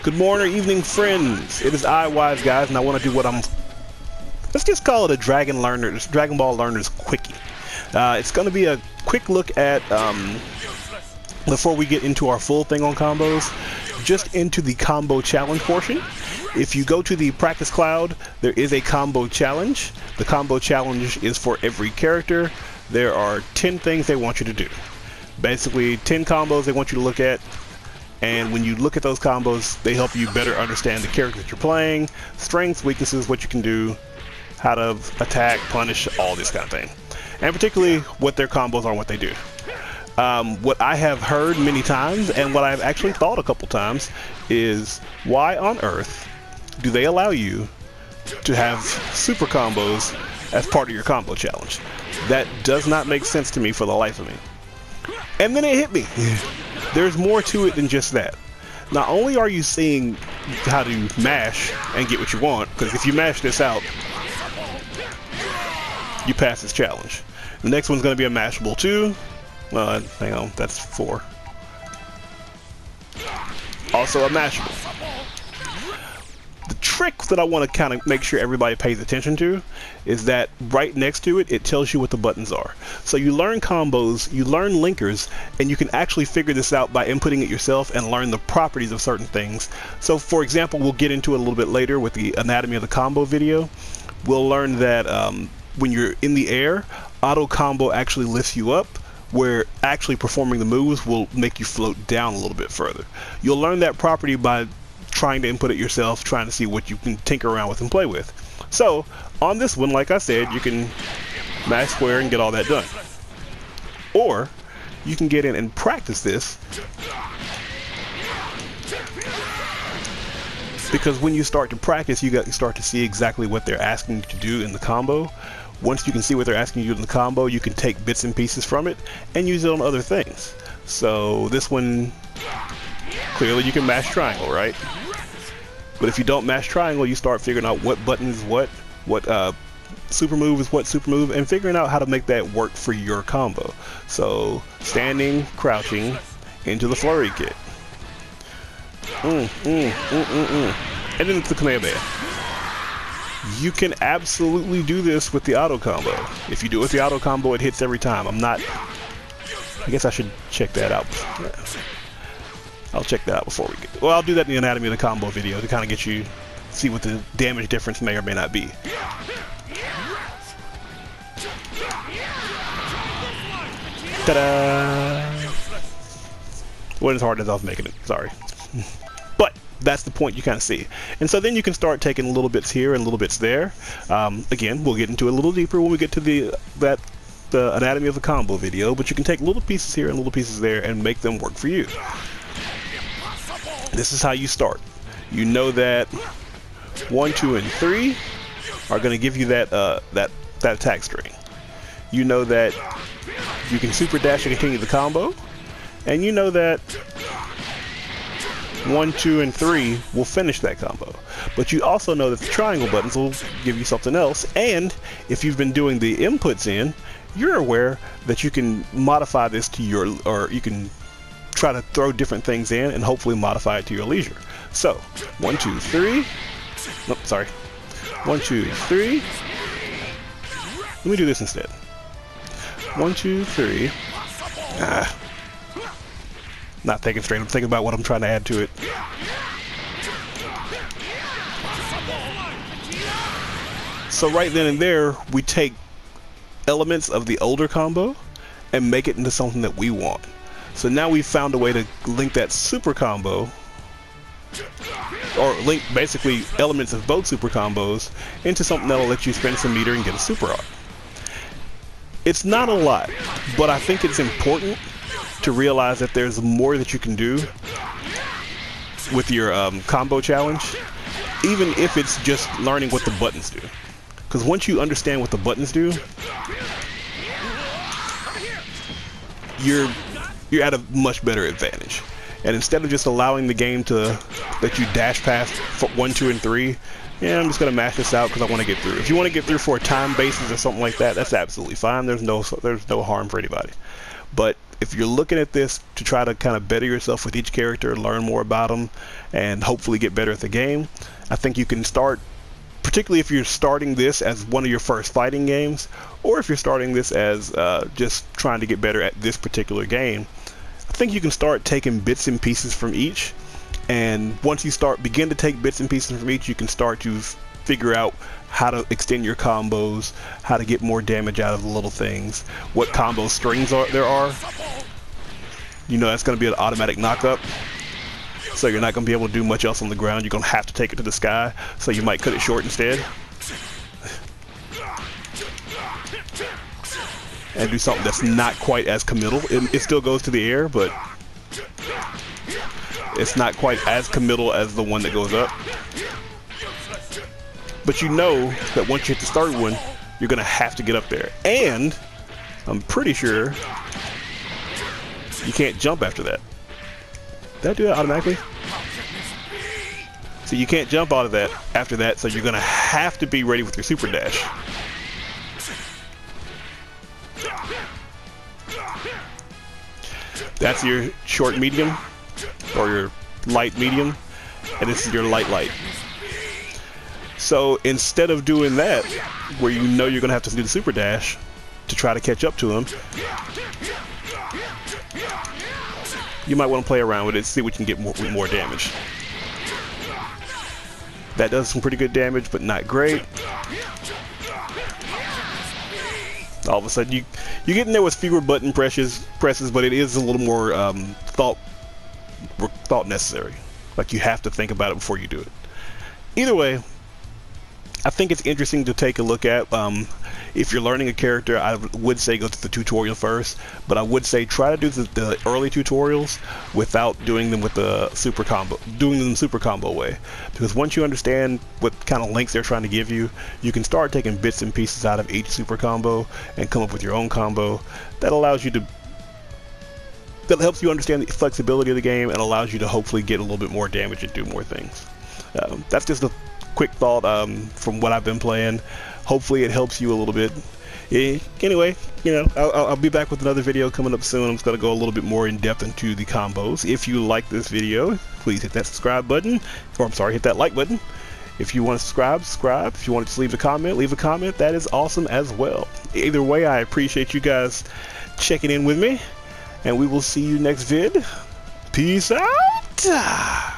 Good morning or evening, friends. It is I, Wise Guys, and I want to do what let's just call it a Dragon Ball LearnerZ quickie. It's going to be a quick look at, before we get into our full thing on combos, just into the combo challenge portion. If you go to the practice cloud, there is a combo challenge. The combo challenge is for every character. There are 10 things they want you to do. Basically, 10 combos they want you to look at. And when you look at those combos, they help you better understand the character that you're playing, strengths, weaknesses, what you can do, how to attack, punish, all this kind of thing. And particularly what their combos are and what they do. What I have heard many times, and what I've actually thought a couple times, is why on earth do they allow you to have super combos as part of your combo challenge? That does not make sense to me for the life of me. And then it hit me. There's more to it than just that. Not only are you seeing how to mash and get what you want, because if you mash this out, you pass this challenge. The next one's going to be a mashable 2. Hang on, that's 4. Also a mashable. The trick that I want to kind of make sure everybody pays attention to is that right next to it, it tells you what the buttons are. So you learn combos, you learn linkers, and you can actually figure this out by inputting it yourself and learn the properties of certain things. So for example, we'll get into it a little bit later with the anatomy of the combo video. We'll learn that when you're in the air, auto combo actually lifts you up, where actually performing the moves will make you float down a little bit further. You'll learn that property by trying to input it yourself, trying to see what you can tinker around with and play with. So on this one, like I said, you can mash square and get all that done. Or you can get in and practice this, because when you start to practice, you start to see exactly what they're asking you to do in the combo. Once you can see what they're asking you to do in the combo, you can take bits and pieces from it and use it on other things. So this one, clearly you can mash triangle, right? But if you don't mash triangle, you start figuring out what button is what super move is what super move, and figuring out how to make that work for your combo. So standing, crouching, into the flurry kick. And then it's the Kamehameha. You can absolutely do this with the auto combo. If you do it with the auto combo, it hits every time. I guess I should check that out. I'll check that out before we get. Well, I'll do that in the anatomy of the combo video to kind of get you see what the damage difference may or may not be. Ta-da! Wasn't as hard as I was making it. Sorry. But that's the point you kind of see. And so then you can start taking little bits here and little bits there. Again, we'll get into it a little deeper when we get to the anatomy of the combo video, but you can take little pieces here and little pieces there and make them work for you. This is how you start. You know that 1, 2, and 3 are going to give you that attack string. You know that you can super dash and continue the combo, and you know that 1, 2, and 3 will finish that combo. But you also know that the triangle buttons will give you something else, and if you've been doing the inputs in, you're aware that you can modify this to you can try to throw different things in and hopefully modify it to your leisure. So 1, 2, 3. Nope, sorry. 1, 2, 3. Let me do this instead. 1, 2, 3. Not thinking straight. I'm thinking about what I'm trying to add to it. So right then and there, we take elements of the older combo and make it into something that we want. So now we've found a way to link that super combo, or link basically elements of both super combos into something that'll let you spend some meter and get a super art. It's not a lot, but I think it's important to realize that there's more that you can do with your combo challenge, even if it's just learning what the buttons do. Because once you understand what the buttons do, you're at a much better advantage. And instead of just allowing the game to let you dash past 1, 2, and 3, yeah, I'm just gonna mash this out because I want to get through. If you want to get through for a time basis or something like that, that's absolutely fine. There's no harm for anybody. But if you're looking at this to try to kind of better yourself with each character, learn more about them, and hopefully get better at the game, I think you can start, particularly if you're starting this as one of your first fighting games, or if you're starting this as just trying to get better at this particular game, I think you can start taking bits and pieces from each. And once you begin to take bits and pieces from each, you can start to figure out how to extend your combos, how to get more damage out of the little things, what combo strings there are. You know that's going to be an automatic knockup, so you're not going to be able to do much else on the ground. You're going to have to take it to the sky, so you might cut it short instead. And do something that's not quite as committal. It still goes to the air, but it's not quite as committal as the one that goes up. But you know that once you hit the start one, you're going to have to get up there. And I'm pretty sure you can't jump after that. Did I do that automatically? So you can't jump out of that after that, so you're going to have to be ready with your super dash. That's your short medium, or your light medium, and this is your light. So instead of doing that, where you know you're going to have to do the super dash to try to catch up to him, you might want to play around with it, see what you can get more damage. That does some pretty good damage, but not great. All of a sudden, you get in there with fewer button presses, but it is a little more thought necessary. Like, you have to think about it before you do it. Either way, I think it's interesting to take a look at. If you're learning a character, I would say go to the tutorial first, but I would say try to do the early tutorials without doing them with the super combo way. Because once you understand what kind of links they're trying to give you, you can start taking bits and pieces out of each super combo and come up with your own combo that allows you to, that helps you understand the flexibility of the game and allows you to hopefully get a little bit more damage and do more things. That's just a quick thought from what I've been playing. Hopefully it helps you a little bit. Anyway, you know, I'll be back with another video coming up soon. I'm just going to go a little bit more in depth into the combos. If you like this video, please hit that subscribe button, or I'm sorry, hit that like button. If you want to subscribe. If you want to just leave a comment. That is awesome as well. Either way, I appreciate you guys checking in with me, and we will see you next vid. Peace out.